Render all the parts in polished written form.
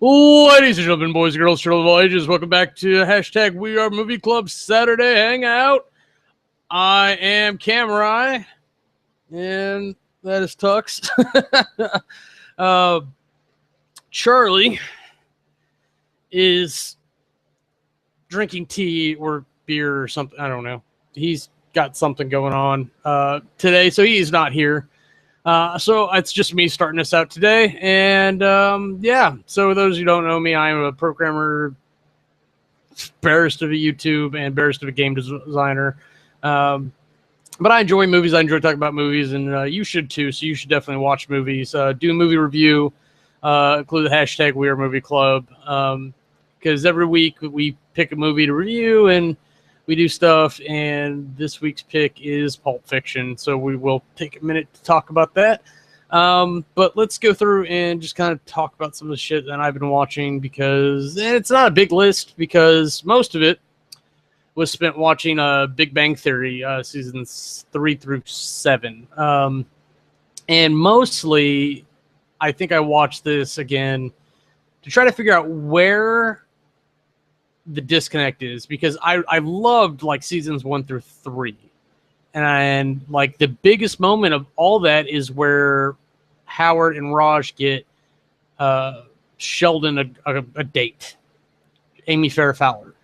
Ladies and gentlemen, boys and girls, children of all ages, welcome back to hashtag We Are Movie Club Saturday Hangout. I am Kamurai, and that is Tux. Charlie is drinking tea or beer or something. I don't know. He's got something going on today, so he's not here. So it's just me starting this out today. And yeah, so those who don't know me, I'm a programmer, barest of a YouTube, and barest of a game designer. But I enjoy movies. I enjoy talking about movies, and you should too. So you should definitely watch movies. Do a movie review. Include the hashtag We Are Movie Club. Because every week we pick a movie to review, and we do stuff, and this week's pick is Pulp Fiction, so we will take a minute to talk about that. But let's go through and just kind of talk about some of the shit that I've been watching, because it's not a big list, because most of it was spent watching Big Bang Theory seasons 3 through 7. And mostly, I think I watched this again to try to figure out where the disconnect is, because I loved like seasons 1 through 3, and like the biggest moment of all that is where Howard and Raj get Sheldon a date, Amy Farrah Fowler.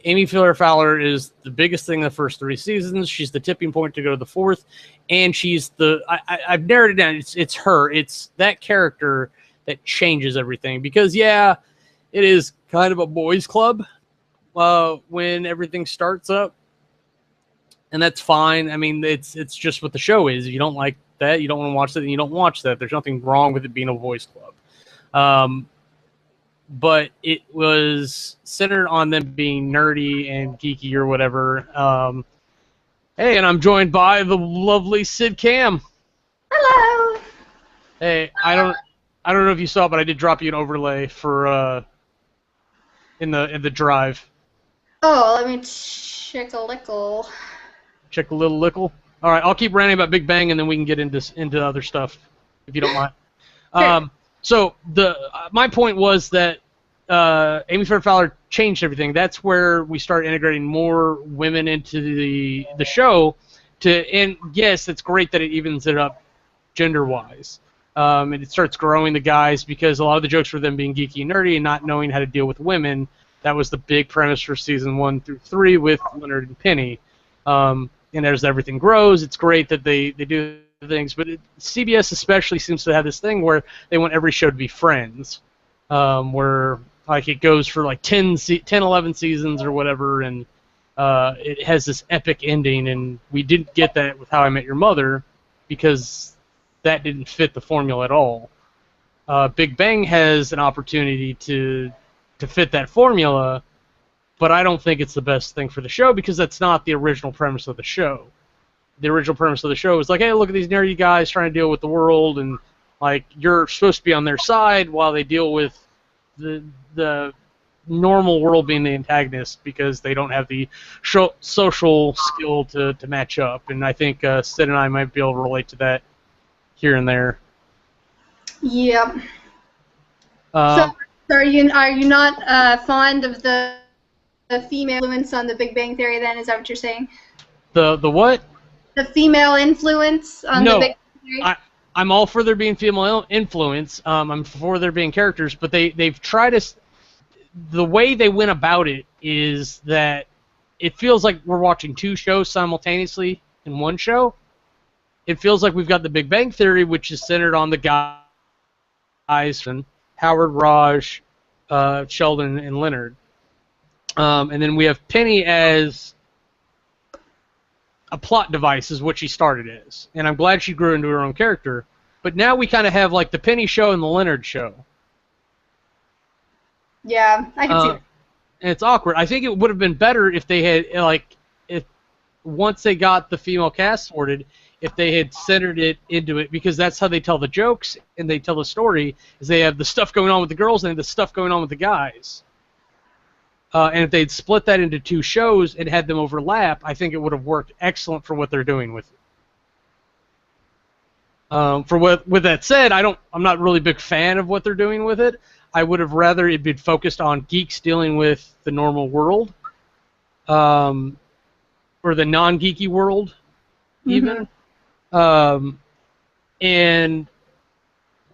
Amy Farrah Fowler is the biggest thing in the first 3 seasons. She's the tipping point to go to the 4th, and she's the I've narrowed it down. It's her. It's that character that changes everything, because yeah, it is kind of a boys' club when everything starts up, and that's fine. I mean, it's just what the show is. If you don't like that, you don't want to watch that, then you don't watch that. There's nothing wrong with it being a boys' club. But it was centered on them being nerdy and geeky or whatever. Hey, and I'm joined by the lovely Syd Kam. Hello. Hey, I don't know if you saw, but I did drop you an overlay for in the drive. Oh, let me check a lickle. Check a little lickle. All right, I'll keep ranting about Big Bang, and then we can get into other stuff, if you don't mind. Sure. So my point was that Amy Farrah Fowler changed everything. That's where we started integrating more women into the show. And yes, it's great that it evens it up gender-wise. And it starts growing the guys, because a lot of the jokes were them being geeky and nerdy and not knowing how to deal with women. That was the big premise for season 1 through 3 with Leonard and Penny. And as everything grows, it's great that they do things. But CBS especially seems to have this thing where they want every show to be Friends, where like it goes for like 10, 11 seasons or whatever, and it has this epic ending. And we didn't get that with How I Met Your Mother, because that didn't fit the formula at all. Big Bang has an opportunity to fit that formula, but I don't think it's the best thing for the show, because that's not the original premise of the show. The original premise of the show is like, hey, look at these nerdy guys trying to deal with the world, and like you're supposed to be on their side while they deal with the normal world being the antagonist, because they don't have the social skill to match up. And I think Syd and I might be able to relate to that here and there. Yep. So are you not fond of the female influence on the Big Bang Theory then? Is that what you're saying? The what? The female influence on the Big Bang Theory? I'm all for there being female influence. I'm for there being characters, but they've tried to. The way they went about it is that it feels like we're watching 2 shows simultaneously in one show. It feels like we've got the Big Bang Theory, which is centered on the guys from Howard, Raj, Sheldon, and Leonard. And then we have Penny as a plot device, is what she started as. And I'm glad she grew into her own character. But now we kind of have like the Penny show and the Leonard show. Yeah, I can see that. And it's awkward. I think it would have been better if they had, like, if once they got the female cast sorted, if they had centered it into it, because that's how they tell the jokes and they tell the story, is they have the stuff going on with the girls and the stuff going on with the guys. And if they'd split that into 2 shows and had them overlap, I think it would have worked excellent for what they're doing with it. With that said, I'm not really a big fan of what they're doing with it. I would have rather it been focused on geeks dealing with the normal world, or the non-geeky world, even, and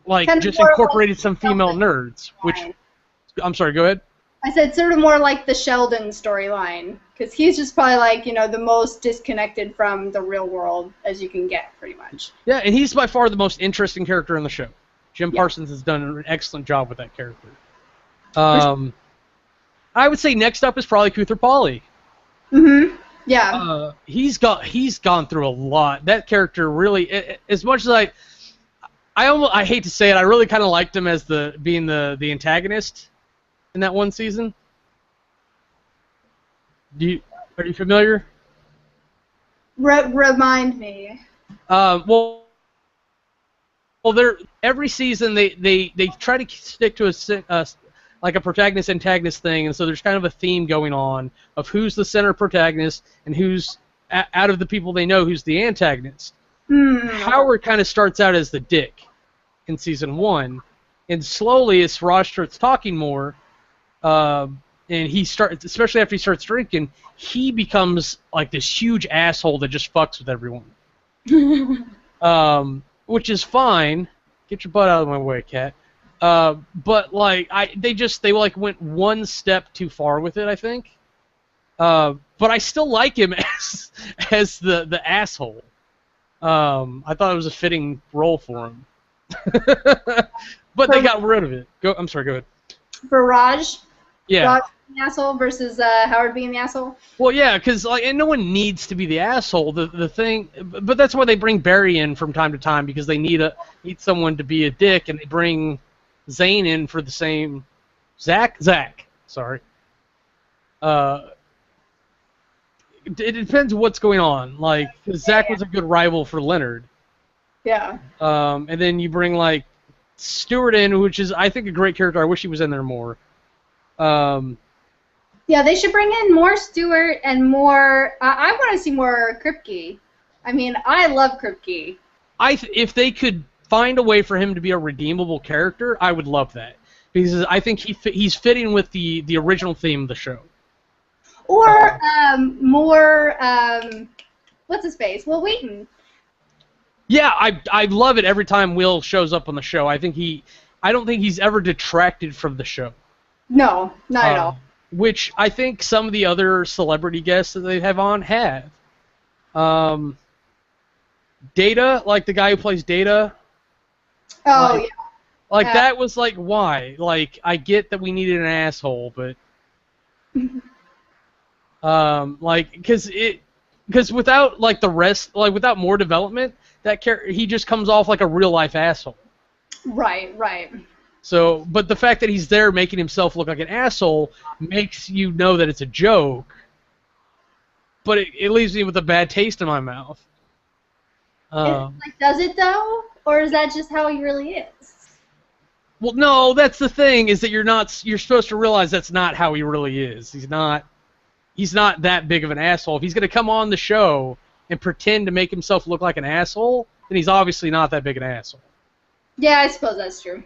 like kind of just more incorporated like some female nerds. Which, I'm sorry, go ahead. I said sort of more like the Sheldon storyline, because he's just probably like, you know, the most disconnected from the real world as you can get, pretty much. Yeah, and he's by far the most interesting character in the show. Jim Parsons has done an excellent job with that character. I would say next up is probably Kuthar Pauly. Yeah. He's gone through a lot. That character really, as much as I hate to say it, I really kind of liked him as being the antagonist in that one season. Are you familiar? Remind me. Well, every season they try to stick to a like a protagonist antagonist thing, and so there's kind of a theme going on of who's the center protagonist and who's out of the people they know who's the antagonist. Howard kind of starts out as the dick in season 1, and slowly as Raj starts talking more, and he starts, especially after he starts drinking, he becomes like this huge asshole that just fucks with everyone. Which is fine. Get your butt out of my way, cat. But like they like went one step too far with it, I think. But I still like him as the asshole. I thought it was a fitting role for him. But they got rid of it. I'm sorry, go ahead. For Raj? Yeah. Raj being the asshole versus Howard being the asshole? Well, yeah, because and no one needs to be the asshole. The thing, but that's why they bring Barry in from time to time, because they need someone to be a dick, and they bring Zane in for the same. Zach. Sorry. It depends what's going on. Like, 'cause Zach was a good rival for Leonard. Yeah. And then you bring like Stewart in, which is I think a great character. I wish he was in there more. Yeah, they should bring in more Stewart and more. I want to see more Kripke. I mean, I love Kripke. If they could find a way for him to be a redeemable character, I would love that, because I think he's fitting with the original theme of the show. Or more. What's his face? Will Wheaton. Yeah, I love it every time Will shows up on the show. I don't think he's ever detracted from the show. No, not at all. Which I think some of the other celebrity guests that they have on have. Data, like the guy who plays Data. Oh, yeah. Like, that was like, why? Like, I get that we needed an asshole, but... like, because without, like, the rest, like, without more development, that character, he just comes off like a real-life asshole. Right. So, but the fact that he's there making himself look like an asshole makes you know that it's a joke, but it leaves me with a bad taste in my mouth. Does it though, or is that just how he really is? Well, no, that's the thing, is that you're supposed to realize that's not how he really is. He's not that big of an asshole. If he's going to come on the show and pretend to make himself look like an asshole, then he's obviously not that big an asshole. Yeah, I suppose that's true.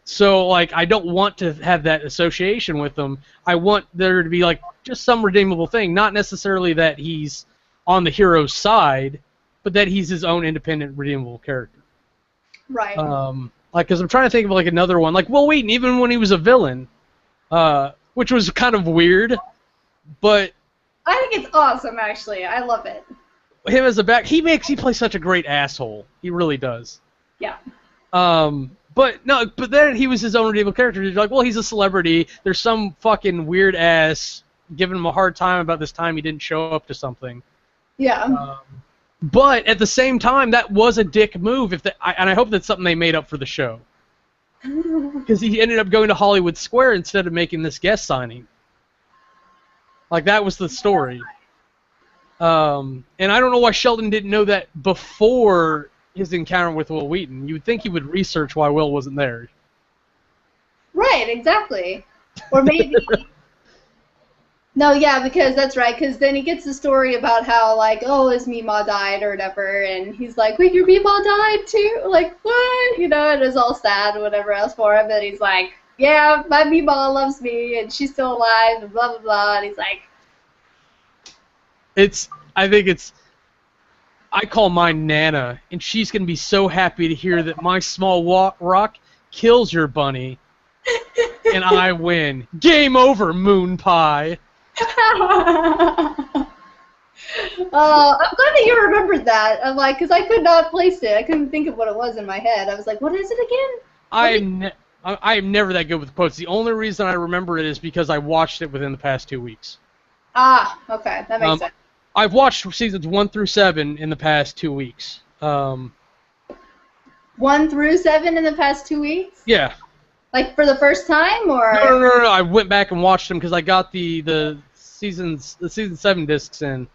So, like, I don't want to have that association with him. I want there to be, like, just some redeemable thing. Not necessarily that he's on the hero's side, but that he's his own independent, redeemable character. Right. Like, because I'm trying to think of, like, another one. Like, Will Wheaton, even when he was a villain, which was kind of weird, but... I think it's awesome, actually. I love it. Him as he plays such a great asshole. He really does. Yeah. But then he was his own redeemable character. You're like, well, he's a celebrity. There's some fucking weird ass giving him a hard time about this time he didn't show up to something. Yeah. But at the same time, that was a dick move. And I hope that's something they made up for the show. Because he ended up going to Hollywood Square instead of making this guest signing. Like, that was the story. And I don't know why Sheldon didn't know that before his encounter with Will Wheaton. You would think he would research why Will wasn't there. Right, exactly. Or maybe No, yeah, because that's right. Because then he gets the story about how, like, oh, his Meemaw died or whatever, and he's like, wait, your Meemaw died too? Like, what? You know, and it's all sad and whatever else for him. And he's like, yeah, my Meemaw loves me, and she's still alive, and blah blah blah. And he's like, I call mine Nana, and she's gonna be so happy to hear that my small rock kills your bunny, and I win. Game over, Moon Pie. I'm glad that you remembered that. I'm like, because I could not place it. I couldn't think of what it was in my head. I was like, what is it again? I am never that good with quotes. The only reason I remember it is because I watched it within the past 2 weeks. Ah, okay, that makes sense. I've watched seasons 1 through 7 in the past 2 weeks. 1 through 7 in the past 2 weeks? Yeah. Like for the first time, or? No. I went back and watched them because I got the season 7 discs in,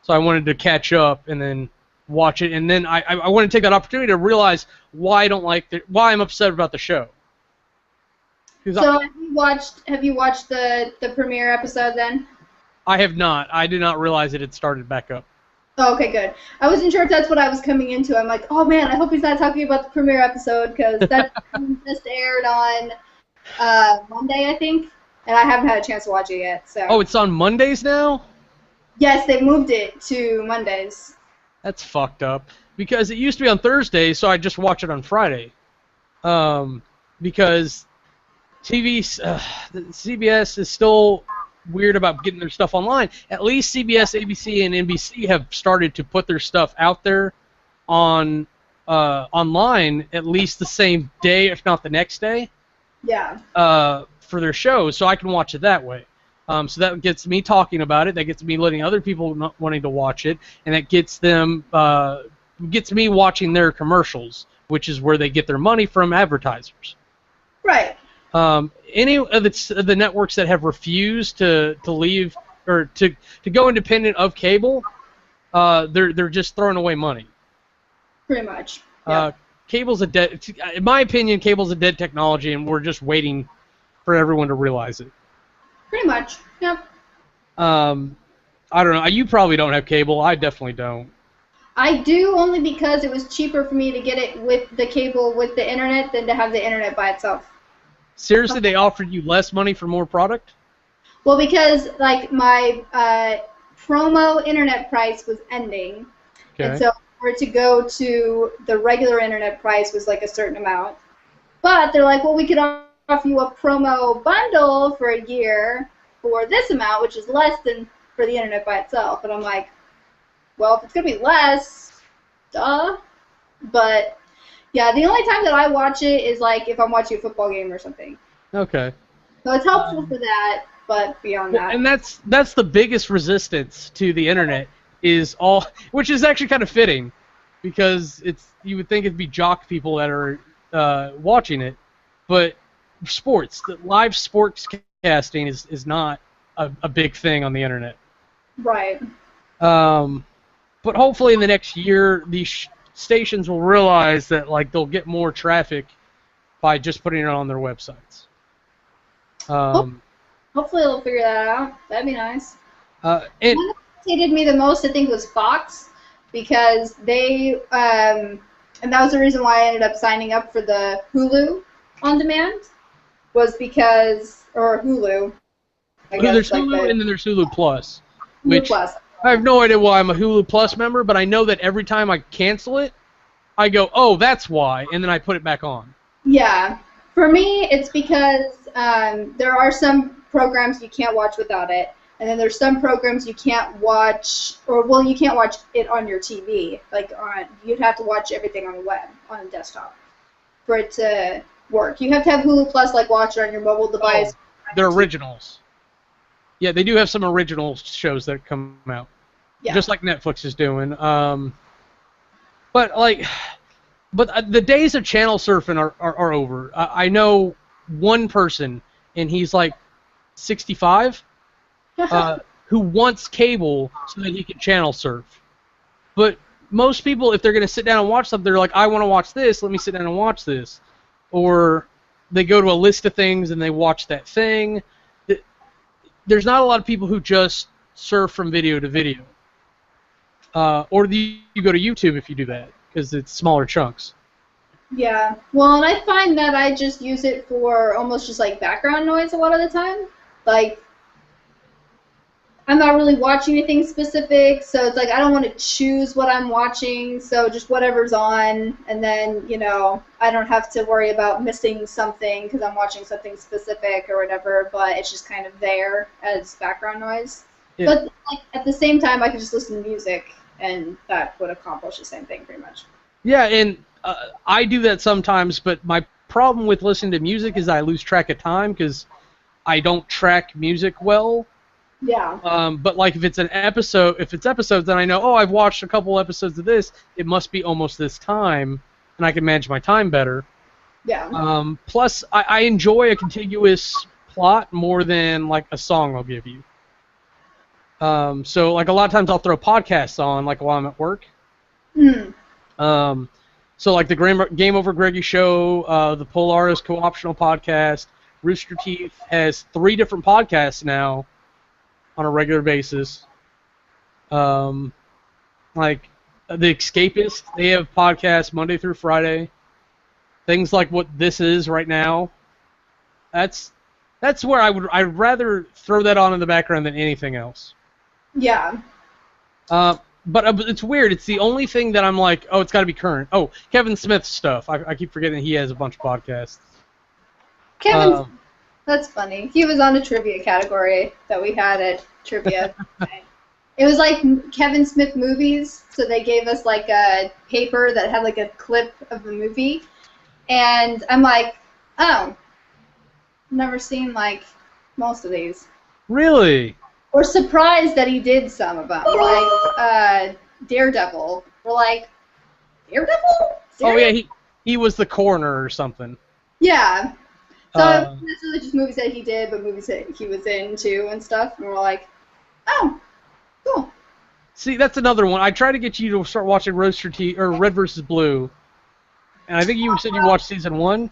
so I wanted to catch up and then watch it. And then I wanted to take that opportunity to realize why why I'm upset about the show. So have you watched the premiere episode then? I have not. I did not realize it had started back up. Oh, okay, good. I wasn't sure if that's what I was coming into. I'm like, oh man, I hope he's not talking about the premiere episode because that just aired on Monday, I think, and I haven't had a chance to watch it yet. So. Oh, it's on Mondays now? Yes, they moved it to Mondays. That's fucked up because it used to be on Thursdays, so I just watch it on Friday. Because CBS is still weird about getting their stuff online. At least CBS, ABC, and NBC have started to put their stuff out there on online at least the same day, if not the next day. Yeah. For their shows, so I can watch it that way. So that gets me talking about it. That gets me letting other people not wanting to watch it, and that gets them gets me watching their commercials, which is where they get their money from advertisers. Right. Any of the networks that have refused to leave or to go independent of cable, they're just throwing away money. Pretty much. Yep. Cable's a dead. In my opinion, cable's a dead technology, and we're just waiting for everyone to realize it. Pretty much. Yep. I don't know. You probably don't have cable. I definitely don't. I do only because it was cheaper for me to get it with the cable with the internet than to have the internet by itself. Seriously, they offered you less money for more product? Well, because like my promo internet price was ending, and so for it to go to the regular internet price was like a certain amount. But they're like, well, we could offer you a promo bundle for a year for this amount, which is less than for the internet by itself. And I'm like, well, if it's gonna be less, duh. But yeah, the only time that I watch it is like if I'm watching a football game or something. Okay. So it's helpful for that, but beyond that. And that's the biggest resistance to the internet which is actually kind of fitting, because you would think it'd be jock people that are watching it, but live sports casting is not a big thing on the internet. Right. But hopefully in the next year, these stations will realize that they'll get more traffic by just putting it on their websites. Hopefully they'll figure that out. That'd be nice. And one that irritated me the most, I think, was Fox, because they and that was the reason why I ended up signing up for the Hulu on demand, was because Hulu. There's Hulu and then there's Hulu Plus. Hulu Plus. I have no idea why I'm a Hulu Plus member, but I know that every time I cancel it, I go, oh, that's why, and then I put it back on. Yeah. For me, it's because there are some programs you can't watch without it, and then there's some programs you can't watch, you can't watch it on your TV. You'd have to watch everything on the web, on a desktop, for it to work. You have to have Hulu Plus, watch it on your mobile device. Oh, they're originals. Yeah, they do have some original shows that come out. Yeah. Just like Netflix is doing. But the days of channel surfing are over. I know one person, and he's 65, who wants cable so that he can channel surf. But most people, if they're going to sit down and watch something, they're like, I want to watch this, let me sit down and watch this. Or they go to a list of things and they watch that thing. there's not a lot of people who just surf from video to video. Or you go to YouTube if you do that, because it's smaller chunks. Yeah. Well, and I find that I just use it for almost just like background noise a lot of the time. Like, I'm not really watching anything specific, so it's like I don't want to choose what I'm watching, so just whatever's on, and then, you know, I don't have to worry about missing something because I'm watching something specific or whatever, but it's just kind of there as background noise. Yeah. But like, at the same time, I could just listen to music, and that would accomplish the same thing pretty much. Yeah, and I do that sometimes, but my problem with listening to music is I lose track of time because I don't track music well. Yeah. But like if it's episodes, then I know, oh, I've watched a couple episodes of this. It must be almost this time, and I can manage my time better. Yeah. Plus, I enjoy a contiguous plot more than like a song I'll give you. So like a lot of times I'll throw podcasts on like while I'm at work. So like the Game Over Greggy show, the Polaris Co-optional podcast, Rooster Teeth has 3 different podcasts now on a regular basis. Like The Escapist, they have podcasts Monday through Friday. Things like what this is right now. That's where I'd rather throw that on in the background than anything else. Yeah. But it's weird. It's the only thing that I'm like, oh, it's got to be current. Oh, Kevin Smith's stuff. I keep forgetting he has a bunch of podcasts. Kevin, that's funny. He was on a trivia category that we had at trivia. It was like Kevin Smith movies, so they gave us like a paper that had like a clip of the movie, and I'm like, oh, never seen like most of these. Really? We're surprised that he did some of them, like Daredevil. We're like, Daredevil? Oh yeah, he was the coroner or something. Yeah. So that's really just movies that he did, but movies that he was in too and stuff. And we're like, oh, cool. See, that's another one. I tried to get you to start watching Rooster Teeth or Red vs. Blue, and I think you said you watched season 1.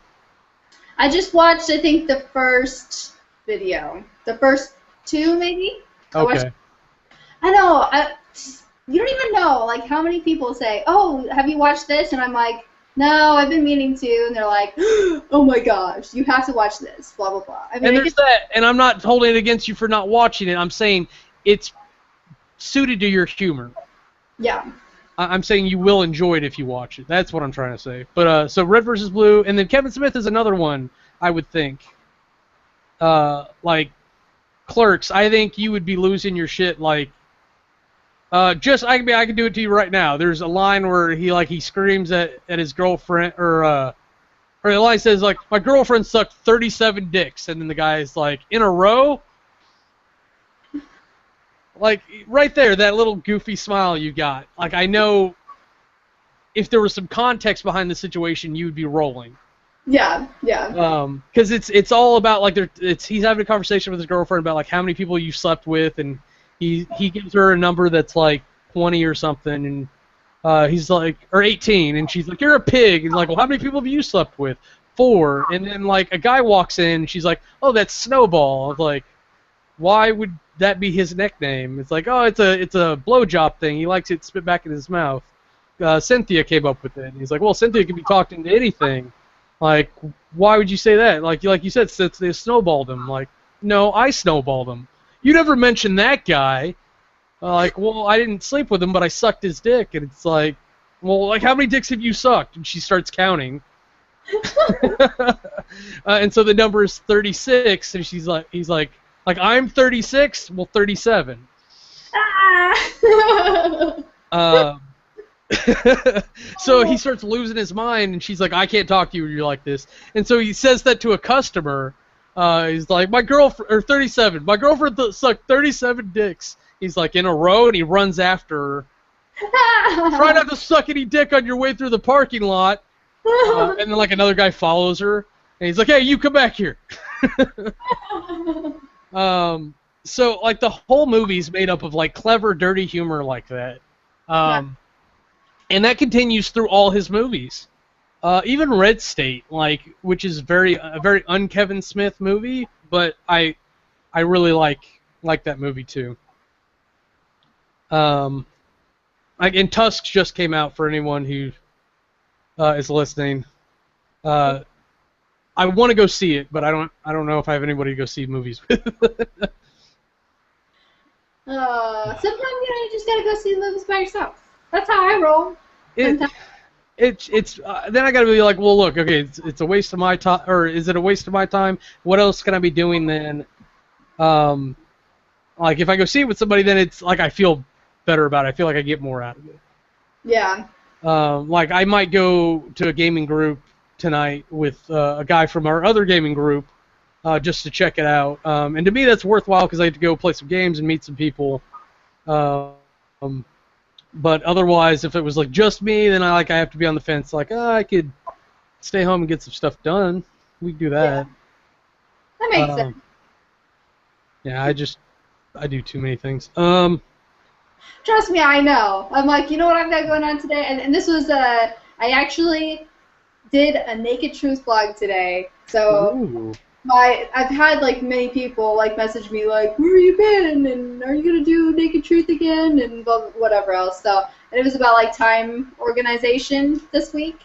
I just watched, I think, the first video, the first 2 maybe. Okay. I know. You don't even know like how many people say, "Oh, have you watched this?" And I'm like, "No, I've been meaning to." And they're like, "Oh my gosh, you have to watch this." Blah blah blah. I mean, and there's that. And I'm not holding it against you for not watching it. I'm saying it's suited to your humor. Yeah. I'm saying you will enjoy it if you watch it. That's what I'm trying to say. But so Red vs. Blue, and then Kevin Smith is another one I would think. Like Clerks, I think you would be losing your shit. Like, I can do it to you right now. There's a line where he screams at his girlfriend, or the line says like, my girlfriend sucked 37 dicks, and then the guy's like, in a row. Like right there, that little goofy smile you got. Like I know, if there was some context behind the situation, you'd be rolling. Yeah, yeah. Because it's all about like he's having a conversation with his girlfriend about like how many people you slept with, and he gives her a number that's like 20 or something, and he's like, or 18, and she's like, you're a pig, and like, well, how many people have you slept with? 4, and then like a guy walks in, and she's like, oh, that's Snowball. I was like, why would that be his nickname? It's like, oh, it's a blowjob thing. He likes it spit back in his mouth. Cynthia came up with it, and he's like, well, Cynthia can be talked into anything. Like, why would you say that? Like you said, since they snowballed him. Like, no, I snowballed him. You never mentioned that guy. Like, well, I didn't sleep with him, but I sucked his dick. And it's like, well, like, how many dicks have you sucked? And she starts counting. And so the number is 36, and he's like, I'm 36? Well, 37. So he starts losing his mind, and she's like, I can't talk to you when you're like this. And so he says that to a customer. He's like, my girlfriend, or 37, my girlfriend sucked 37 dicks. He's like, in a row, and he runs after her. Try not to suck any dick on your way through the parking lot. And then like another guy follows her, and he's like, hey, you come back here. So like the whole movie's made up of like clever, dirty humor like that. And that continues through all his movies. Even Red State, like, which is a very un-Kevin Smith movie, but I really like like that movie too. And Tusk just came out for anyone who is listening. I want to go see it, but I don't know if I have anybody to go see movies with. Sometimes you just gotta go see the movies by yourself. That's how I roll. It's then I gotta be like, well, look, okay, it's a waste of my time, or is it a waste of my time? What else can I be doing then? Like if I go see it with somebody, then it's like I feel better about it. I feel like I get more out of it. Yeah. Like I might go to a gaming group tonight with a guy from our other gaming group just to check it out. And to me, that's worthwhile because I get to go play some games and meet some people. But otherwise, if it was like just me, then I have to be on the fence. Like, I could stay home and get some stuff done. We can do that. Yeah. That makes sense. Yeah, I do too many things. Trust me, I know. I'm like, you know what I've got going on today? And this was, I actually did a Naked Truth blog today. So Ooh. I've had like many people like message me like, where you been? And are you gonna do Naked Truth again? And whatever else. So, and it was about like time organization this week.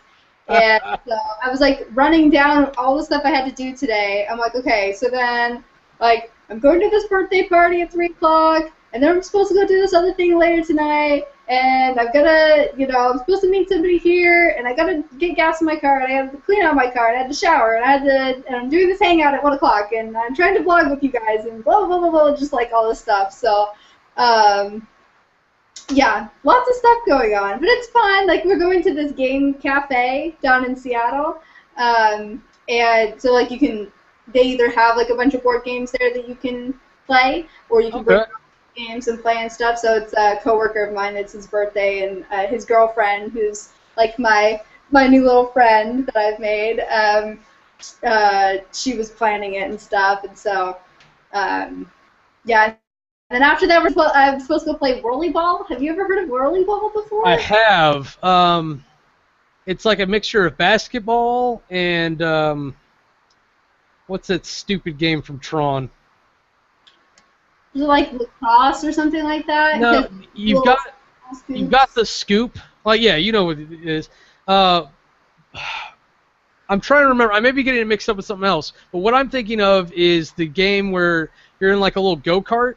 And so I was like running down all the stuff I had to do today. I'm like, okay, so then like I'm going to this birthday party at 3 o'clock. And then I'm supposed to go do this other thing later tonight, and I've got to, I'm supposed to meet somebody here, and I got to get gas in my car, and I have to clean out my car, and I had to shower, and I'm doing this hangout at 1 o'clock, and I'm trying to blog with you guys, and blah, blah, blah, blah, just like all this stuff. So, yeah, lots of stuff going on, but it's fun. Like, we're going to this game cafe down in Seattle, and so, like, they either have, like, a bunch of board games there that you can play, or you can bring games and play and stuff. So it's a coworker of mine. It's his birthday, and his girlfriend, who's like my new little friend that I've made. She was planning it and stuff, and so yeah. And after that, I'm supposed to go play whirly ball. Have you ever heard of whirly ball before? I have. It's like a mixture of basketball and what's that stupid game from Tron? Is it like lacrosse or something like that? No, you've got the scoop. Like, yeah, you know what it is. I'm trying to remember. I may be getting it mixed up with something else. But what I'm thinking of is the game where you're in like a little go-kart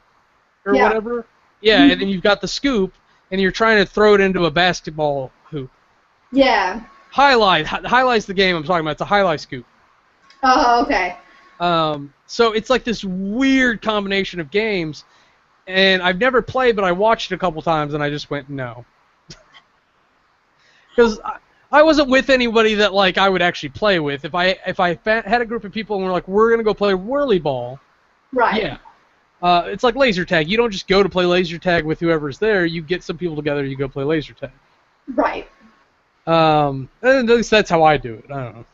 or whatever. Yeah, and then you've got the scoop, and you're trying to throw it into a basketball hoop. Yeah. Highlight's the game I'm talking about. It's a highlight scoop. Oh, okay. So it's like this weird combination of games, and I've never played, but I watched it a couple times, and I just went no, because I wasn't with anybody that like I would actually play with. If I had a group of people and we're like, we're gonna go play whirly ball, right? Yeah, it's like laser tag. You don't just go to play laser tag with whoever's there. You get some people together, you go play laser tag. Right. And at least that's how I do it. I don't know.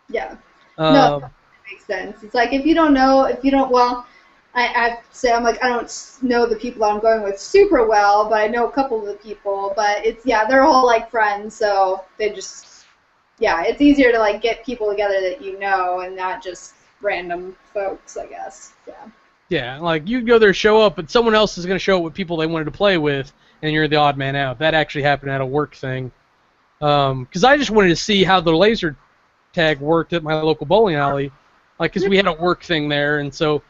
Yeah. No, that makes sense. It's like if you don't, well, I say I'm like, I don't know the people that I'm going with super well, but I know a couple of the people, but they're all like friends, so they just, it's easier to like get people together that you know and not just random folks, I guess. Yeah, like you go there, show up, but someone else is going to show up with people they wanted to play with, and you're the odd man out. That actually happened at a work thing. Because I just wanted to see how the laser tag worked at my local bowling alley, like, because we had a work thing there, and so,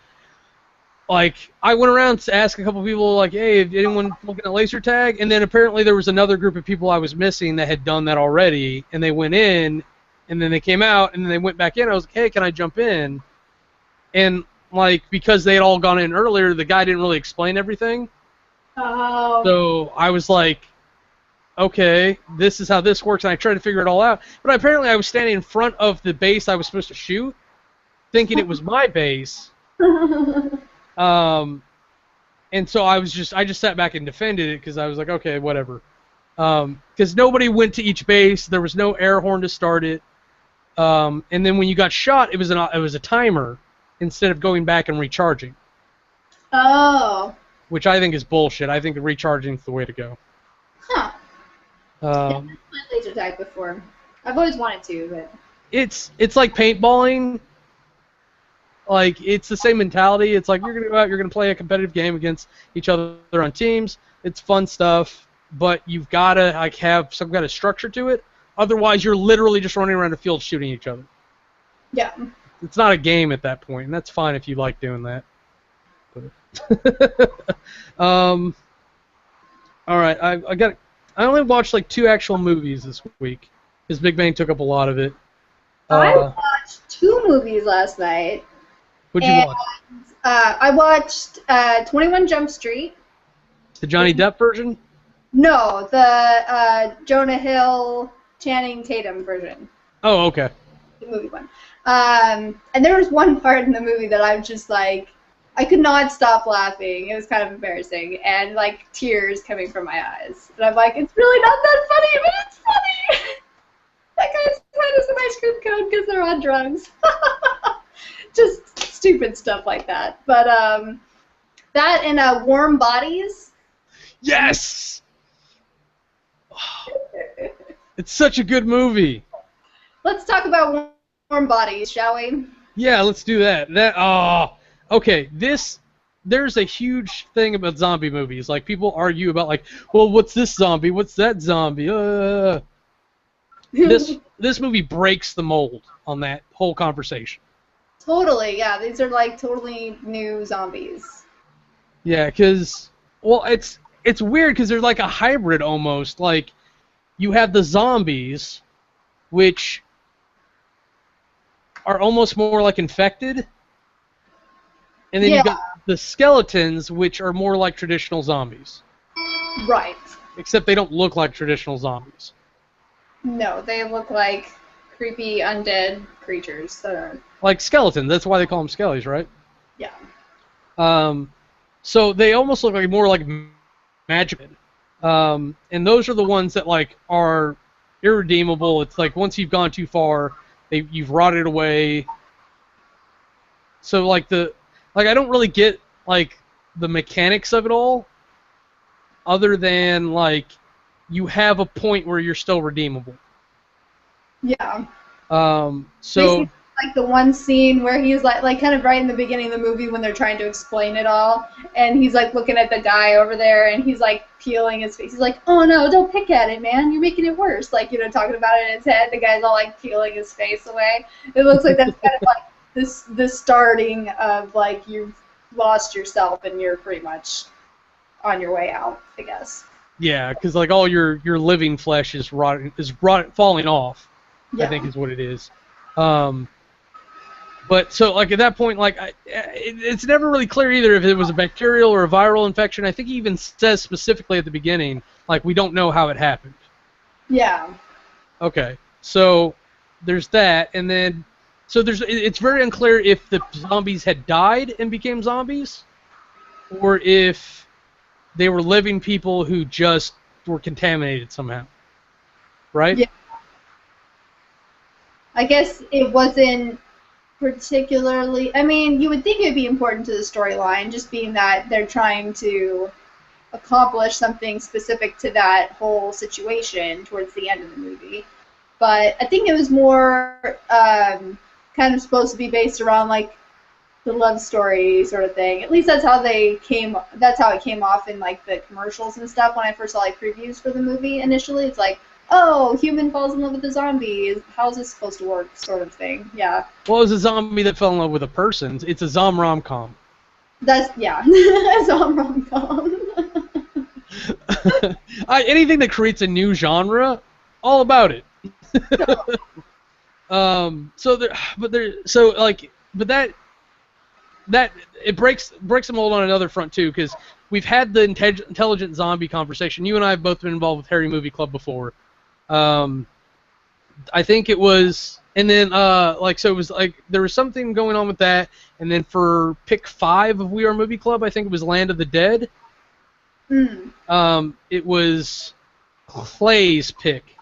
like, I went around to ask a couple people, like, hey, anyone looking at laser tag? And then apparently there was another group of people I was missing that had done that already, and they went in, and then they came out, and then they went back in. I was like, hey, can I jump in? And, like, because they had all gone in earlier, the guy didn't really explain everything. Oh. So I was like, okay, this is how this works, and I tried to figure it all out. But apparently I was standing in front of the base I was supposed to shoot, thinking it was my base. And so I just sat back and defended it because I was like, okay, whatever. Because nobody went to each base, there was no air horn to start it. And then when you got shot, it was a timer instead of going back and recharging. Oh. Which I think is bullshit. I think recharging is the way to go. Huh. I've played laser tag before. I've always wanted to, but it's like paintballing, Like, it's the same mentality. It's like, you're going to go out, you're going to play a competitive game against each other on teams. It's fun stuff, but you've got to like have some kind of structure to it. Otherwise, you're literally just running around the field shooting each other. Yeah. It's not a game at that point, and that's fine if you like doing that. All right, I only watched like 2 actual movies this week because Big Bang took up a lot of it. I watched 2 movies last night. What'd you watch? I watched 21 Jump Street. The Johnny Depp version? No, the Jonah Hill, Channing Tatum version. Oh, okay. The movie one. And there was one part in the movie that I'm just like, I could not stop laughing. It was kind of embarrassing, and like tears coming from my eyes. And I'm like, it's really not that funny, but it's funny. That guy's head is an ice cream cone because they're on drugs. Just stupid stuff like that. But that and Warm Bodies. Yes. It's such a good movie. Let's talk about Warm Bodies, shall we? Yeah, let's do that. Okay, there's a huge thing about zombie movies. Like, people argue about, like, well, what's this zombie? What's that zombie? This movie breaks the mold on that whole conversation. Totally, yeah. These are, like, totally new zombies. Yeah, because, well, it's weird because they're like a hybrid almost. Like, you have the zombies, which are almost more like infected. And then you've got the skeletons, which are more like traditional zombies. Right. Except they don't look like traditional zombies. No, they look like creepy undead creatures that are... Like skeletons. That's why they call them skellies, right? Yeah. So they almost look like more like magic. And those are the ones that like are irredeemable. It's like once you've gone too far, you've rotted away. So like I don't really get like the mechanics of it all, other than like you have a point where you're still redeemable. Yeah. So like the one scene where he's like kind of right in the beginning of the movie when they're trying to explain it all, and he's like looking at the guy over there, and he's like peeling his face. He's like, "Oh no, don't pick at it, man! You're making it worse." Like, you know, talking about it in his head. The guy's all like peeling his face away. It looks like that's kind of like the starting of like you've lost yourself and you're pretty much on your way out, I guess. Yeah, because like all your living flesh is falling off. Yeah. I think is what it is. But so like at that point, like it's never really clear either if it was a bacterial or a viral infection. I think he even says specifically at the beginning, like, we don't know how it happened. Yeah. Okay, so there's that, and then so it's very unclear if the zombies had died and became zombies, or if they were living people who just were contaminated somehow. Right? Yeah. I guess it wasn't particularly... I mean, you would think it would be important to the storyline, just being that they're trying to accomplish something specific to that whole situation towards the end of the movie. But I think it was more kind of supposed to be based around, like, the love story sort of thing. At least that's how it came off in, like, the commercials and stuff when I first saw, like, previews for the movie initially. It's like, oh, human falls in love with a zombie. How's this supposed to work, sort of thing. Yeah. Well, it's a zombie that fell in love with a person. It's a zom rom-com. Yeah. A zom rom-com. Anything that creates a new genre, all about it. That it breaks the mold on another front too, because we've had the intelligent zombie conversation. You and I have both been involved with Harry Movie Club before. I think it was, and then so it was like there was something going on with that, and then for pick 5 of We Are Movie Club, I think it was Land of the Dead. It was Clay's pick.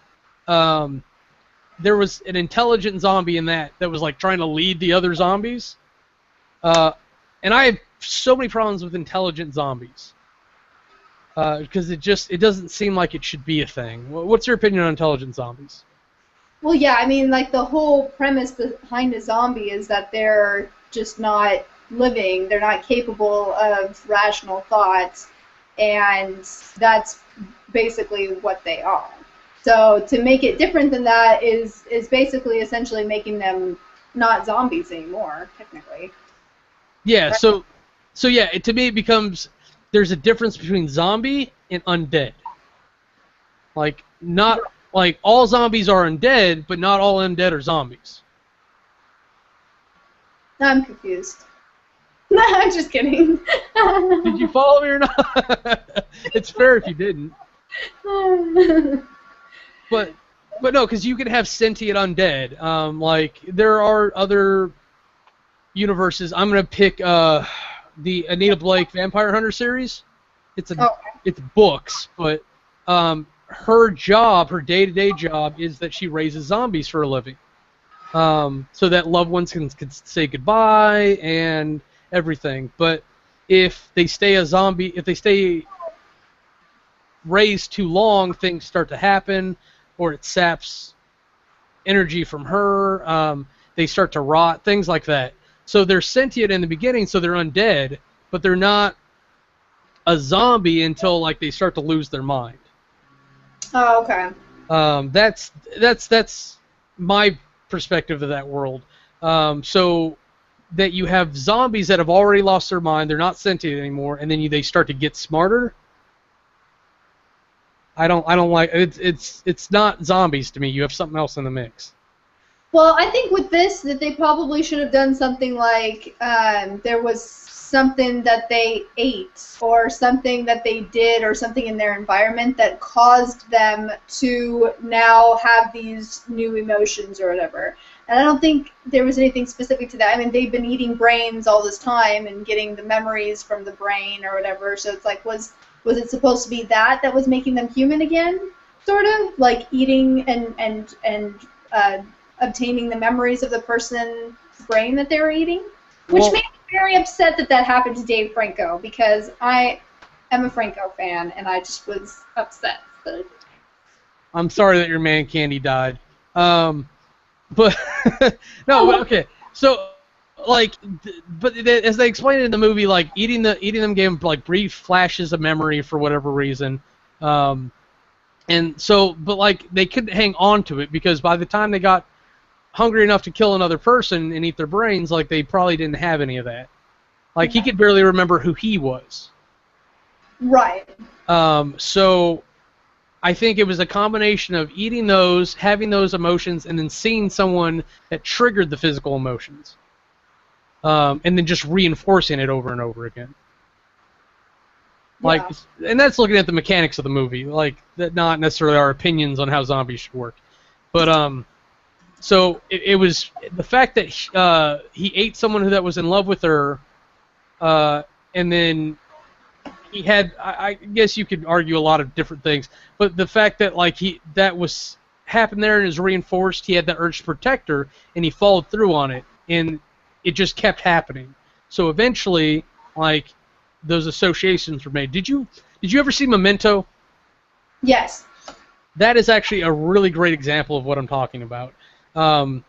There was an intelligent zombie in that was like trying to lead the other zombies. And I have so many problems with intelligent zombies. Because it doesn't seem like it should be a thing. What's your opinion on intelligent zombies? Well, yeah, I mean, like, the whole premise behind a zombie is that they're just not living. They're not capable of rational thoughts, and that's basically what they are. So to make it different than that is basically essentially making them not zombies anymore, technically. Yeah, so yeah, to me it becomes, there's a difference between zombie and undead. Like, not, like, all zombies are undead, but not all undead are zombies. I'm confused. I'm just kidding. Did you follow me or not? It's fair if you didn't. But no, because you can have sentient undead. Like, there are other universes. I'm gonna pick the Anita Blake Vampire Hunter series. It's books, but her job, her day-to-day job, is that she raises zombies for a living, so that loved ones can say goodbye and everything. But if they stay a zombie, if they stay raised too long, things start to happen, or it saps energy from her. They start to rot, things like that. So they're sentient in the beginning, so they're undead, but they're not a zombie until, like, they start to lose their mind. Oh, okay. That's my perspective of that world. So that you have zombies that have already lost their mind, they're not sentient anymore, and then they start to get smarter. I don't like it's not zombies to me. You have something else in the mix. Well, I think with this that they probably should have done something like there was something that they ate or something that they did or something in their environment that caused them to now have these new emotions or whatever. And I don't think there was anything specific to that. I mean, they've been eating brains all this time and getting the memories from the brain or whatever. So it's like, was it supposed to be that was making them human again, sort of? Like eating and obtaining the memories of the person's brain that they were eating? Which made me very upset that happened to Dave Franco, because I am a Franco fan, and I just was upset. I'm sorry that your man Candy died. But no, but okay. So, like, but as they explained in the movie, like eating them gave them like brief flashes of memory for whatever reason, and so, but like they couldn't hang on to it because by the time they got hungry enough to kill another person and eat their brains, like they probably didn't have any of that. Like he could barely remember who he was. Right. So I think it was a combination of eating those, having those emotions, and then seeing someone that triggered the physical emotions. And then just reinforcing it over and over again. Like, yeah. And that's looking at the mechanics of the movie, like that, not necessarily our opinions on how zombies should work. But so it was the fact that he ate someone that was in love with her, and then he had, I guess you could argue a lot of different things, but the fact that like that was happened there and is reinforced, he had that urge to protect her, and he followed through on it, and it just kept happening. So eventually, like, those associations were made. Did you ever see Memento? Yes. That is actually a really great example of what I'm talking about. The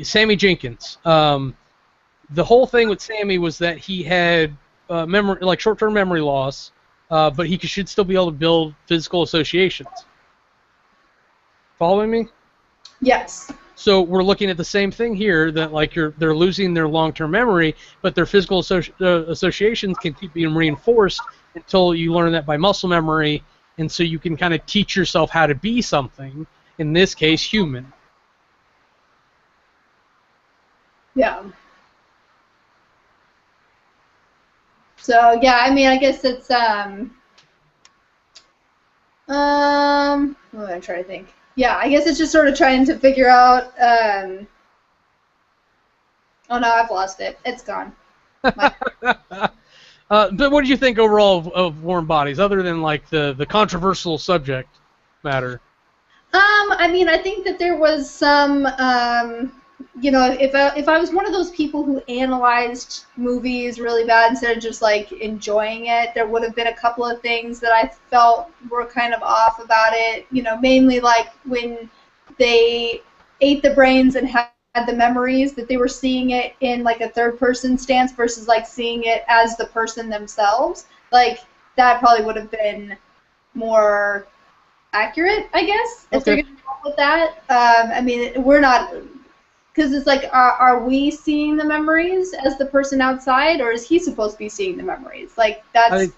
Sammy Jenkins. The whole thing with Sammy was that he had memory, like short-term memory loss, but he should still be able to build physical associations. Following me? Yes. So we're looking at the same thing here, that like they're losing their long-term memory, but their physical associations can keep being reinforced until you learn that by muscle memory, and so you can kind of teach yourself how to be something, in this case, human. Yeah. So yeah, I mean, I guess it's what am I trying to think? Yeah, I guess it's just sort of trying to figure out. Oh no, I've lost it. It's gone. But what do you think overall of Warm Bodies, other than like the controversial subject matter? I mean, I think that there was some, you know, if I was one of those people who analyzed movies really bad instead of just like enjoying it, there would have been a couple of things that I felt were kind of off about it. You know, mainly like when they ate the brains and had the memories, that they were seeing it in like a third person stance versus like seeing it as the person themselves. Like that probably would have been more accurate, I guess, if they're going to go with that. I mean, we're not, because it's like, are we seeing the memories as the person outside, or is he supposed to be seeing the memories? Like that's. I think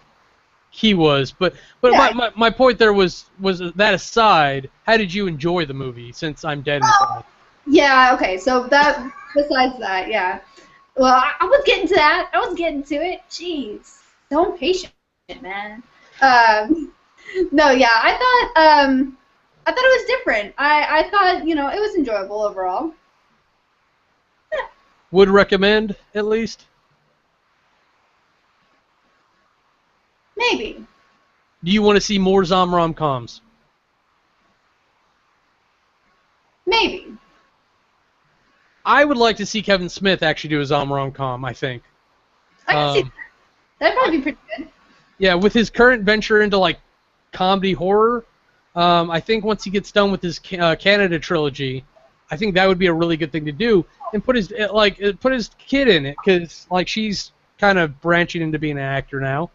he was, but yeah. my point there was that aside, how did you enjoy the movie? Since I'm dead inside. Yeah. Okay. So that besides that, yeah. Well, I was getting to that. I was getting to it. Jeez, so impatient, man. No, yeah, I thought it was different. I thought, you know, it was enjoyable overall. Yeah. Would recommend, at least? Maybe. Do you want to see more Zom rom-coms? Maybe. I would like to see Kevin Smith actually do a Zom rom-com, I think. I can see that. That'd probably be pretty good. Yeah, with his current venture into, like, comedy horror, I think once he gets done with his Canada trilogy, I think that would be a really good thing to do, and put his kid in it, because like she's kind of branching into being an actor now.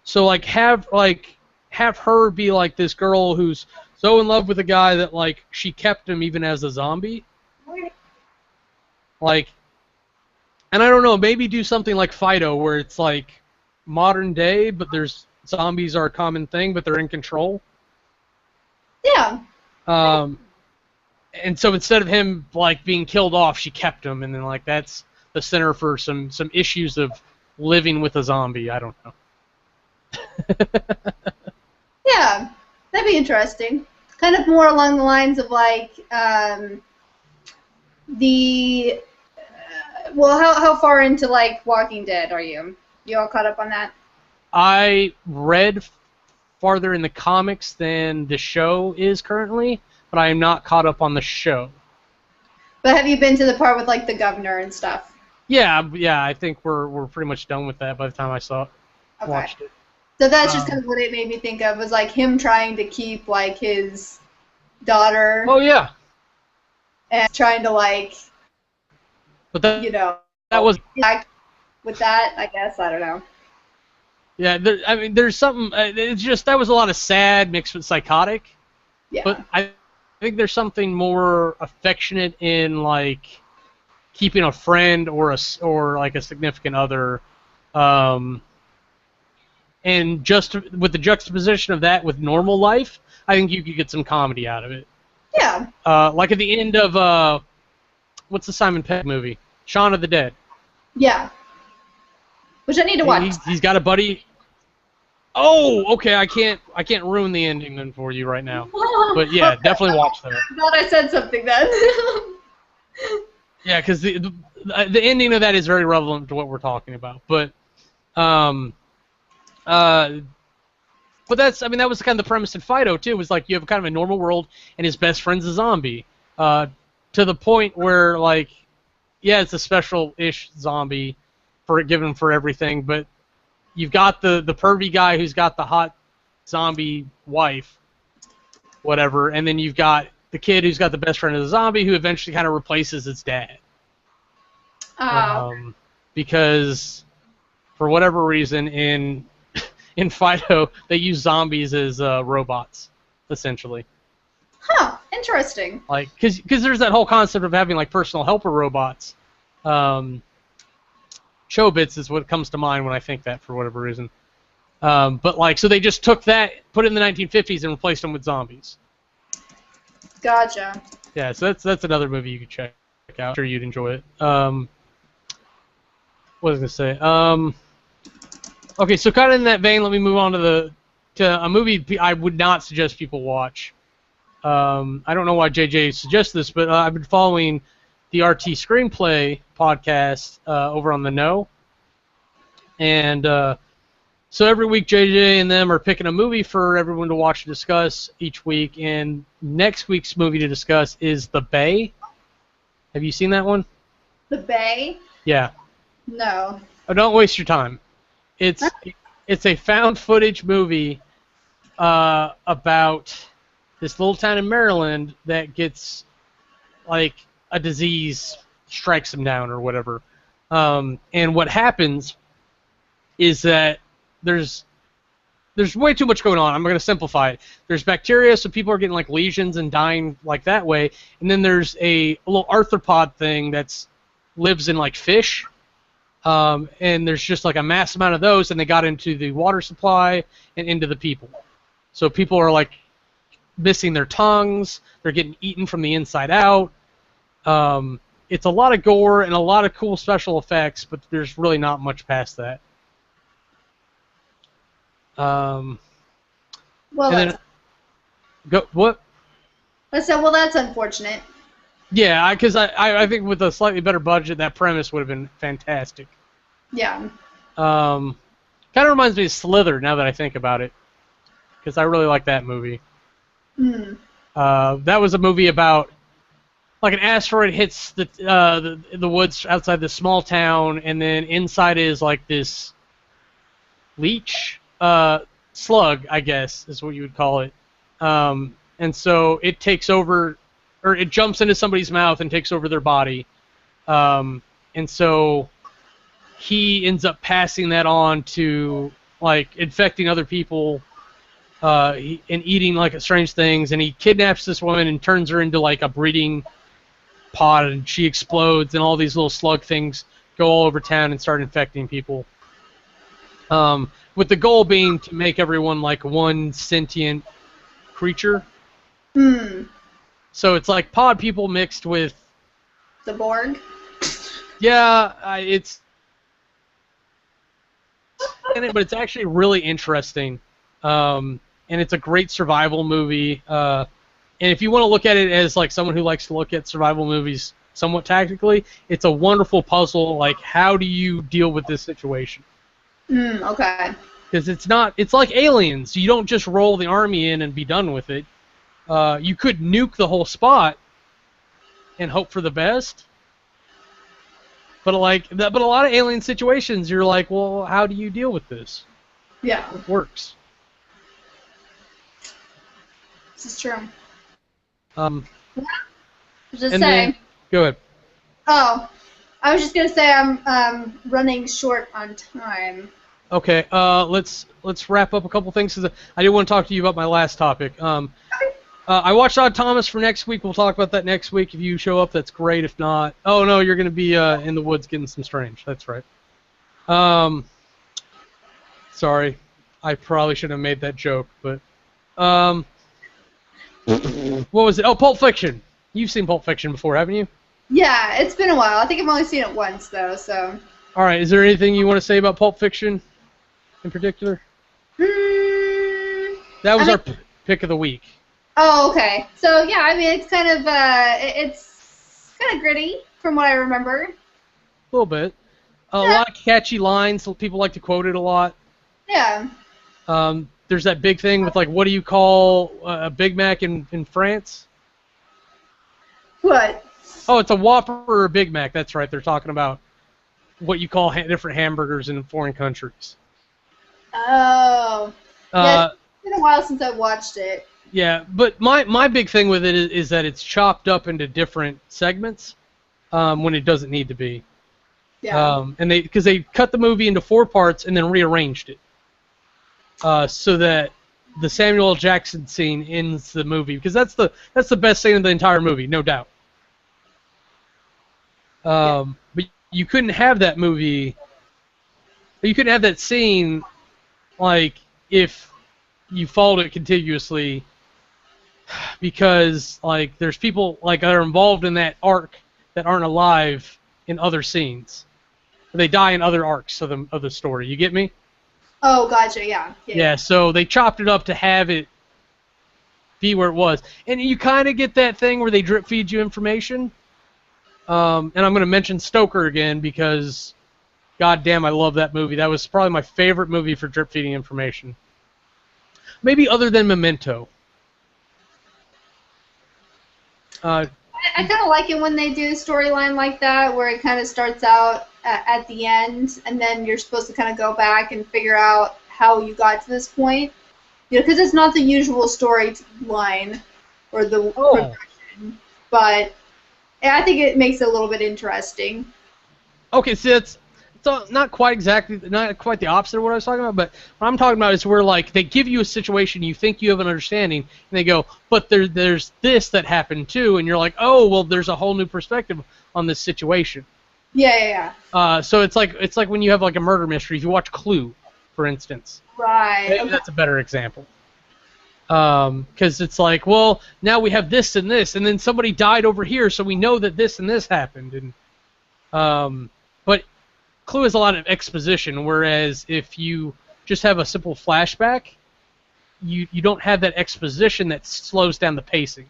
So like have her be like this girl who's so in love with a guy that like she kept him even as a zombie. Like, and I don't know, maybe do something like Fido where it's like modern day, but there's zombies are a common thing, but they're in control. Yeah. And so instead of him like being killed off, she kept him, and then like that's the center for some issues of living with a zombie. I don't know. Yeah, that'd be interesting. Kind of more along the lines of like well, how far into like Walking Dead are you? You all caught up on that? I read farther in the comics than the show is currently, but I am not caught up on the show. But have you been to the part with like the governor and stuff? Yeah. I think we're pretty much done with that by the time I watched it. So that's just kind of what it made me think of, was like him trying to keep like his daughter. Oh yeah. And trying to like. But that, you know. That was. With that, I guess, I don't know. Yeah, I mean, there's something. It's just that was a lot of sad mixed with psychotic. Yeah. But I think there's something more affectionate in like keeping a friend or like a significant other, and just with the juxtaposition of that with normal life, I think you could get some comedy out of it. Yeah. Like at the end of what's the Simon Pegg movie? Shaun of the Dead. Yeah. Which I need to watch. He's got a buddy. Oh, okay. I can't ruin the ending then for you right now. But yeah, definitely watch that. I thought I said something then. Yeah, because the ending of that is very relevant to what we're talking about. But that's, I mean, that was kind of the premise in Fido too. Was like you have kind of a normal world and his best friend's a zombie. To the point where like, yeah, it's a special-ish zombie given for everything, but you've got the pervy guy who's got the hot zombie wife, whatever, and then you've got the kid who's got the best friend of the zombie who eventually kind of replaces its dad. Because for whatever reason in Fido they use zombies as robots, essentially. Huh, interesting. Like, because there's that whole concept of having like personal helper robots. Chobits is what comes to mind when I think that for whatever reason. But like, so they just took that, put it in the 1950s, and replaced them with zombies. Gotcha. Yeah, so that's another movie you could check out. I'm sure you'd enjoy it. What was I gonna say? Okay, so kind of in that vein, let me move on to a movie I would not suggest people watch. I don't know why JJ suggested this, but I've been following the RT Screenplay podcast over on The Know. And so every week JJ and them are picking a movie for everyone to watch and discuss each week. And next week's movie to discuss is The Bay. Have you seen that one? The Bay? Yeah. No. Oh, don't waste your time. It's a found footage movie about this little town in Maryland that gets like a disease strikes them down or whatever. And what happens is that there's way too much going on. I'm going to simplify it. There's bacteria, so people are getting like lesions and dying like that way. And then there's a little arthropod thing that's lives in like fish. And there's just like a mass amount of those, and they got into the water supply and into the people. So people are like missing their tongues. They're getting eaten from the inside out. It's a lot of gore and a lot of cool special effects, but there's really not much past that. Well, then, go what? Well, that's unfortunate. Yeah, because I think with a slightly better budget, that premise would have been fantastic. Yeah. Kind of reminds me of Slither now that I think about it, because I really like that movie. That was a movie about like an asteroid hits the woods outside this small town, and then inside is like this leech slug, I guess is what you would call it. And so it takes over, or it jumps into somebody's mouth and takes over their body. And so he ends up passing that on to, like, infecting other people and eating, like, strange things. And he kidnaps this woman and turns her into, like, a breeding pod, and she explodes, and all these little slug things go all over town and start infecting people. With the goal being to make everyone, like, one sentient creature. So it's like pod people mixed with the Borg. Yeah, it's in it, but it's actually really interesting, and it's a great survival movie. And if you want to look at it as like someone who likes to look at survival movies somewhat tactically, it's a wonderful puzzle. Like, how do you deal with this situation? Okay. Because it's like Aliens. You don't just roll the army in and be done with it. You could nuke the whole spot and hope for the best. But but a lot of alien situations, you're like, well, how do you deal with this? Yeah. It works. This is true. Just say. Go ahead. Oh, I was just gonna say I'm running short on time. Okay. Let's wrap up a couple things, because I did want to talk to you about my last topic. I watched Odd Thomas for next week. We'll talk about that next week. If you show up, that's great. If not, oh no, you're going to be in the woods getting some strange. That's right. Sorry, I probably shouldn't have made that joke, but what was it? Oh, Pulp Fiction. You've seen Pulp Fiction before, haven't you? Yeah, it's been a while. I think I've only seen it once, though. So. All right. Is there anything you want to say about Pulp Fiction, in particular? That was our pick of the week. Oh, okay. So yeah, I mean, it's kind of gritty from what I remember. A little bit. A lot of catchy lines. So people like to quote it a lot. Yeah. There's that big thing with, like, what do you call a Big Mac in France? What? Oh, it's a Whopper or a Big Mac. That's right. They're talking about what you call different hamburgers in foreign countries. Oh. Yeah, it's been a while since I watched it. Yeah, but my big thing with it is that it's chopped up into different segments when it doesn't need to be. Yeah. And because they cut the movie into 4 parts and then rearranged it so that the Samuel L. Jackson scene ends the movie, because that's the best scene of the entire movie, no doubt. But you couldn't have that movie. You couldn't have that scene, like, if you followed it contiguously. Because, like, there's people, like, that are involved in that arc that aren't alive in other scenes. They die in other arcs of the story. You get me? Oh, gotcha. Yeah. Yeah. So they chopped it up to have it be where it was, and you kind of get that thing where they drip feed you information. And I'm going to mention Stoker again because, goddamn, I love that movie. That was probably my favorite movie for drip feeding information. Maybe other than Memento. I kind of like it when they do a storyline like that, where it kind of starts out at the end, and then you're supposed to kind of go back and figure out how you got to this point. You know, because it's not the usual storyline or the progression, but I think it makes it a little bit interesting. Okay, see, it's not quite the opposite of what I was talking about, but what I'm talking about is where, like, they give you a situation, you think you have an understanding, and they go, but there's this that happened too, and you're like, oh, well, there's a whole new perspective on this situation. Yeah. So it's like when you have like a murder mystery. If you watch Clue, for instance, right? Maybe that's a better example. Because it's like, well, now we have this and this, and then somebody died over here, so we know that this and this happened, and but Clue has a lot of exposition, whereas if you just have a simple flashback, you don't have that exposition that slows down the pacing.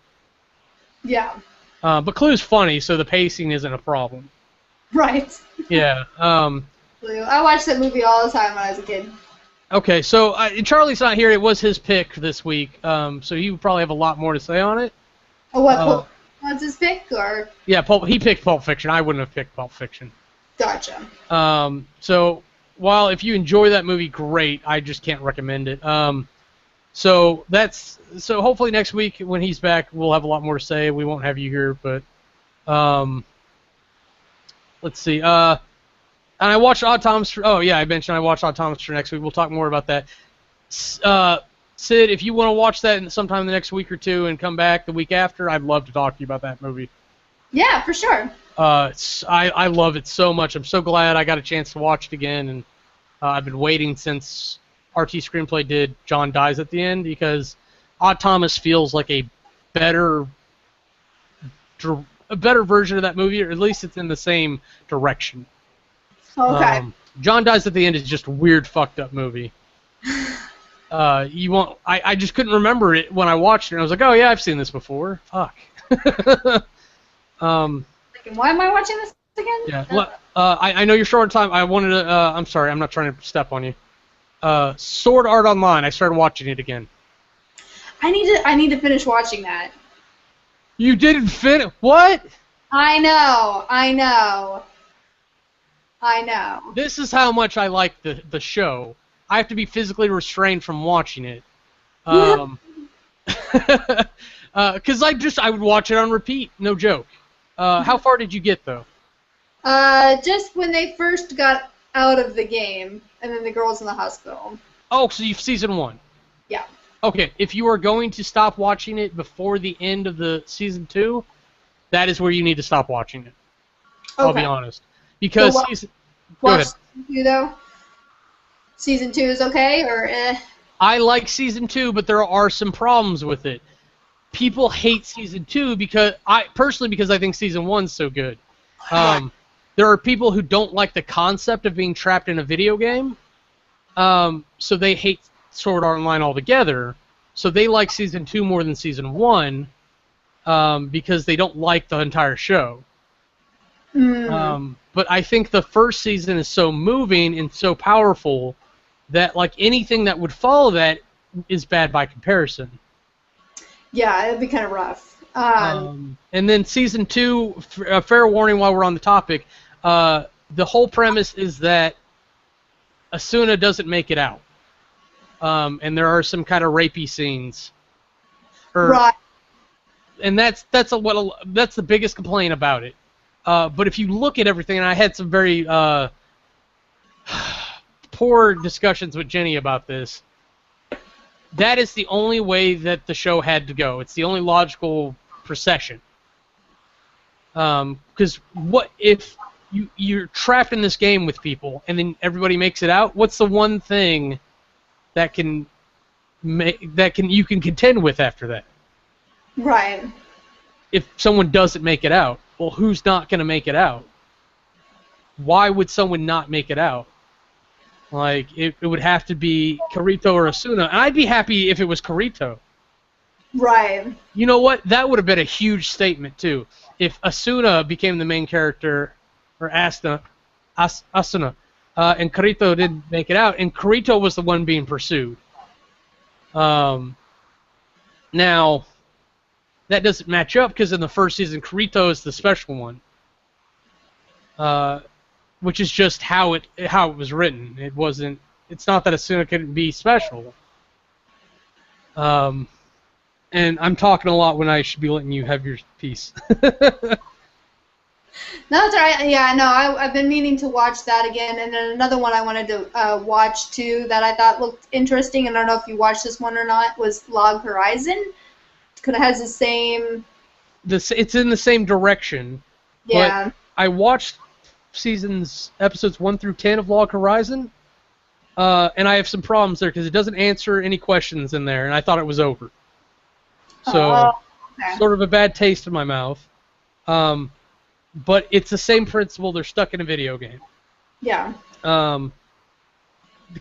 Yeah. But Clue's funny, so the pacing isn't a problem. Right. Yeah. Clue. I watched that movie all the time when I was a kid. Okay, so Charlie's not here. It was his pick this week, so he would probably have a lot more to say on it. Oh, what's his pick? Or? Yeah, he picked Pulp Fiction. I wouldn't have picked Pulp Fiction. Gotcha. So while if you enjoy that movie, great. I just can't recommend it. So hopefully next week when he's back, we'll have a lot more to say. We won't have you here, but let's see. And I watched Odd Thomas. Oh yeah, I mentioned I watched Odd Thomas for next week. We'll talk more about that. Syd, if you want to watch that sometime in the next week or two and come back the week after, I'd love to talk to you about that movie. Yeah, for sure. I love it so much. I'm so glad I got a chance to watch it again, and I've been waiting since RT Screenplay did John Dies at the End, because Odd Thomas feels like a better version of that movie, or at least it's in the same direction. Okay. John Dies at the End is just a weird, fucked up movie. I just couldn't remember it when I watched it. And I was like, oh yeah, I've seen this before. Fuck. Why am I watching this again? Yeah. I know you're short on time. I wanted to. I'm sorry. I'm not trying to step on you. Sword Art Online. I started watching it again. I need to finish watching that. You didn't finish? What? I know. This is how much I like the show. I have to be physically restrained from watching it. Because I would watch it on repeat. No joke. How far did you get, though? Just when they first got out of the game, and then the girl's in the hospital. Oh, so you've season 1. Yeah. Okay, if you are going to stop watching it before the end of the season 2, that is where you need to stop watching it. Okay. I'll be honest. Because so go ahead. Season 2, though? Season 2 is okay, or eh? I like season 2, but there are some problems with it. People hate season 2 because I think season 1's so good. There are people who don't like the concept of being trapped in a video game, so they hate Sword Art Online altogether. So they like season 2 more than season 1 because they don't like the entire show. But I think the first season is so moving and so powerful that like anything that would follow that is bad by comparison. Yeah, it'd be kind of rough. And then season 2, a fair warning while we're on the topic, the whole premise is that Asuna doesn't make it out. And there are some kind of rapey scenes. Right. And that's the biggest complaint about it. But if you look at everything, and I had some very poor discussions with Jenny about this, that is the only way that the show had to go. It's the only logical procession. Because what if you're trapped in this game with people, and then everybody makes it out? What's the one thing that you can contend with after that? Right. If someone doesn't make it out, well, who's not going to make it out? Why would someone not make it out? Like, it would have to be Kirito or Asuna, and I'd be happy if it was Kirito. Right. You know what? That would have been a huge statement, too. If Asuna became the main character, or Asuna, and Kirito didn't make it out, and Kirito was the one being pursued. Now, that doesn't match up, because in the first season, Kirito is the special one. Which is just how it was written. It's not that Asuna couldn't be special. And I'm talking a lot when I should be letting you have your piece. No, that's all right. Yeah, no, I've been meaning to watch that again, and then another one I wanted to watch too that I thought looked interesting, and I don't know if you watched this one or not, was Log Horizon. Because it has the same. It's in the same direction, but Yeah. I watched episodes 1 through 10 of Log Horizon, and I have some problems there because it doesn't answer any questions in there, and I thought it was over. So, okay. sort of a bad taste in my mouth. But it's the same principle. They're stuck in a video game. Yeah. The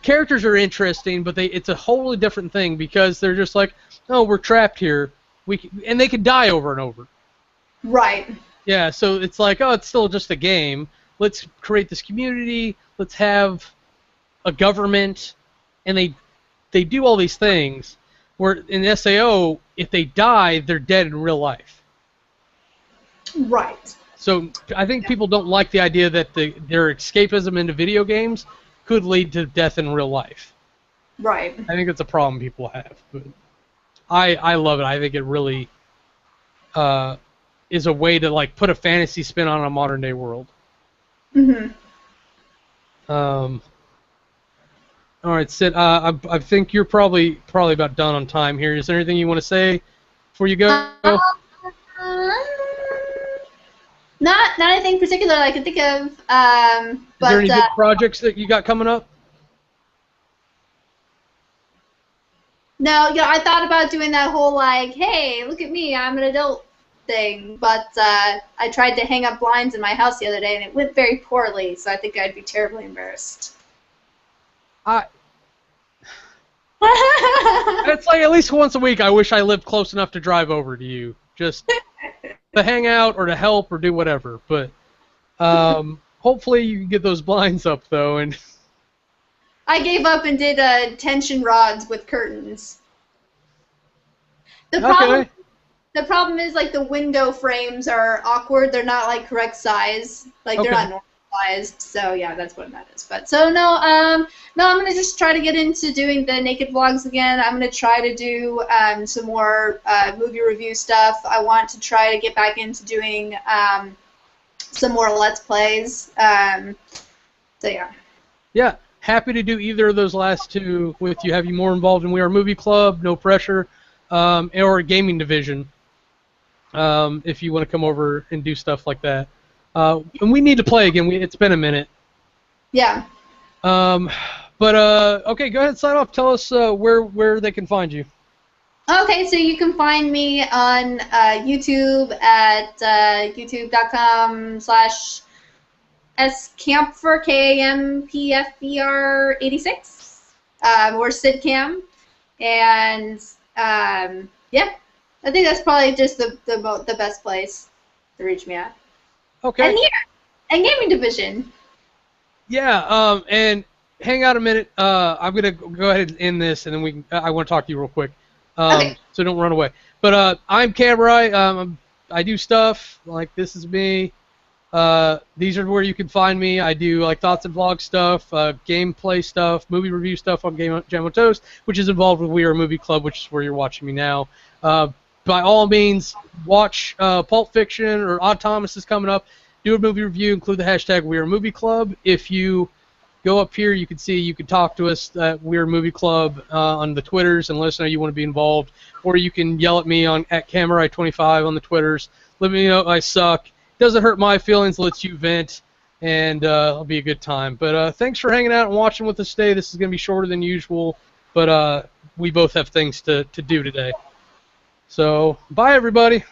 characters are interesting, but it's a wholly different thing because they're just like, oh, we're trapped here. And they can die over and over. Right. Yeah, so it's like, oh, it's still just a game. Let's create this community. Let's have a government, and they do all these things. Where in SAO, if they die, they're dead in real life. Right. So I think people don't like the idea that their escapism into video games could lead to death in real life. Right. I think it's a problem people have. But I love it. I think it really is a way to like put a fantasy spin on a modern day world. Mhm. All right, Syd. I think you're probably about done on time here. Is there anything you want to say before you go? Not anything particular I can think of. Is there any big projects that you got coming up? No, I thought about doing that whole like, hey, look at me, I'm an adult thing, but I tried to hang up blinds in my house the other day and it went very poorly, so I think I'd be terribly embarrassed. It's like at least once a week I wish I lived close enough to drive over to you, just to hang out or to help or do whatever. But hopefully you can get those blinds up though. And I gave up and did tension rods with curtains. The problem is like the window frames are awkward. They're not like correct size. Like they're not normalized. So yeah, that's what that is. But so no, I'm gonna just try to get into doing the naked vlogs again. I'm gonna try to do some more movie review stuff. I want to try to get back into doing some more Let's Plays. So yeah. Yeah, happy to do either of those last two with you. Have you more involved in We Are Movie Club, no pressure, or a gaming division. If you want to come over and do stuff like that. And we need to play again. It's been a minute. Yeah. But okay, go ahead, sign off. Tell us where they can find you. Okay, so you can find me on YouTube at youtube.com/SKampfer, KAMPFER 86, or Syd Kam, and yeah, I think that's probably just the best place to reach me at. Okay. And here, and gaming division. Yeah. And hang out a minute. I'm gonna go ahead and end this, and then I want to talk to you real quick. Okay. So don't run away. But I'm Kamurai. I do stuff like this is me. These are where you can find me. I do like thoughts and vlog stuff, gameplay stuff, movie review stuff on Jam on Toast, which is involved with We Are Movie Club, which is where you're watching me now. By all means, watch Pulp Fiction or Odd Thomas is coming up. Do a movie review. Include the hashtag We Are Movie Club. If you go up here, you can talk to us at We Are Movie Club on the Twitters and let us know you want to be involved. Or you can yell at me at Kamurai25 on the Twitters. Let me know I suck. Doesn't hurt my feelings, lets you vent, and it'll be a good time. But thanks for hanging out and watching with us today. This is going to be shorter than usual, but we both have things to do today. So, bye, everybody.